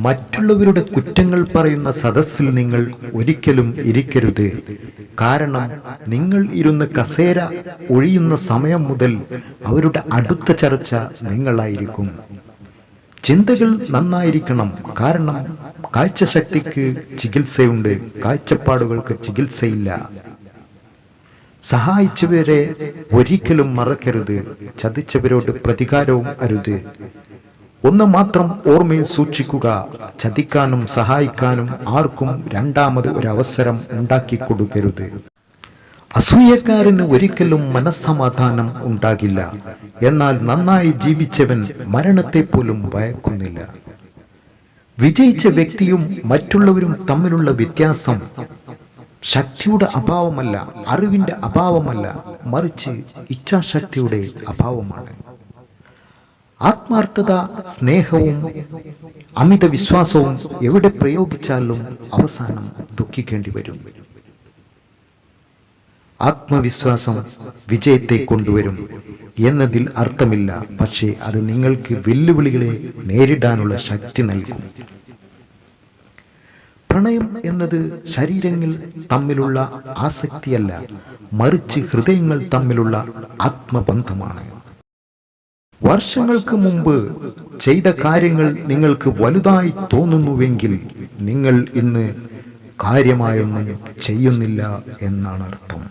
മറ്റുള്ളവരുടെ കുറ്റങ്ങൾ പറയുന്ന സദസ്സിൽ നിങ്ങൾ ഒരിക്കലും ഇരിക്കരുത്. കാരണം നിങ്ങൾ ഇരുന്ന് കസേര ഒഴിയുന്ന സമയം മുതൽ അവരുടെ അടുത്ത ചർച്ച നിങ്ങളായിരിക്കും. ചിന്തകൾ നന്നായിരിക്കണം. കാരണം കാഴ്ചശക്തിക്ക് ചികിത്സയുണ്ട്, കാഴ്ചപ്പാടുകൾക്ക് ചികിത്സയില്ല. സഹായിച്ചവരെ ഒരിക്കലും മറക്കരുത്. ചതിച്ചവരോട് പ്രതികാരവും അരുത്. ഒന്ന് മാത്രം ഓർമ്മയിൽ സൂക്ഷിക്കുക: ചതിക്കാനും സഹായിക്കാനും ആർക്കും രണ്ടാമത് ഒരു അവസരം ഉണ്ടാക്കി കൊടുക്കരുത്. അസൂയക്കാരന് ഒരിക്കലും മനസ്സമാധാനം ഉണ്ടാകില്ല. എന്നാൽ നന്നായി ജീവിച്ചവൻ മരണത്തെ പോലും ഭയക്കുന്നില്ല. വിജയിച്ച വ്യക്തിയും മറ്റുള്ളവരും തമ്മിലുള്ള വ്യത്യാസം ശക്തിയുടെ അഭാവമല്ല, അറിവിന്റെ അഭാവമല്ല, മറിച്ച് ഇച്ഛാശക്തിയുടെ അഭാവമാണ്. ആത്മാർത്ഥത, സ്നേഹവും അമിത വിശ്വാസവും എവിടെ പ്രയോഗിച്ചാലും അവസാനം ദുഃഖിക്കേണ്ടി വരും. ആത്മവിശ്വാസം വിജയത്തെ കൊണ്ടുവരും എന്നതിൽ അർത്ഥമില്ല, പക്ഷേ അത് നിങ്ങൾക്ക് വെല്ലുവിളികളെ നേരിടാനുള്ള ശക്തി നൽകും. പ്രണയം എന്നത് ശരീരങ്ങൾ തമ്മിലുള്ള ആസക്തിയല്ല, മറിച്ച് ഹൃദയങ്ങൾ തമ്മിലുള്ള ആത്മബന്ധമാണ്. വർഷങ്ങൾക്ക് മുമ്പ് ചെയ്ത കാര്യങ്ങൾ നിങ്ങൾക്ക് വലുതായി തോന്നുന്നുവെങ്കിൽ നിങ്ങൾ ഇന്ന് കാര്യമായൊന്നും ചെയ്യുന്നില്ല എന്നാണ് അർത്ഥം.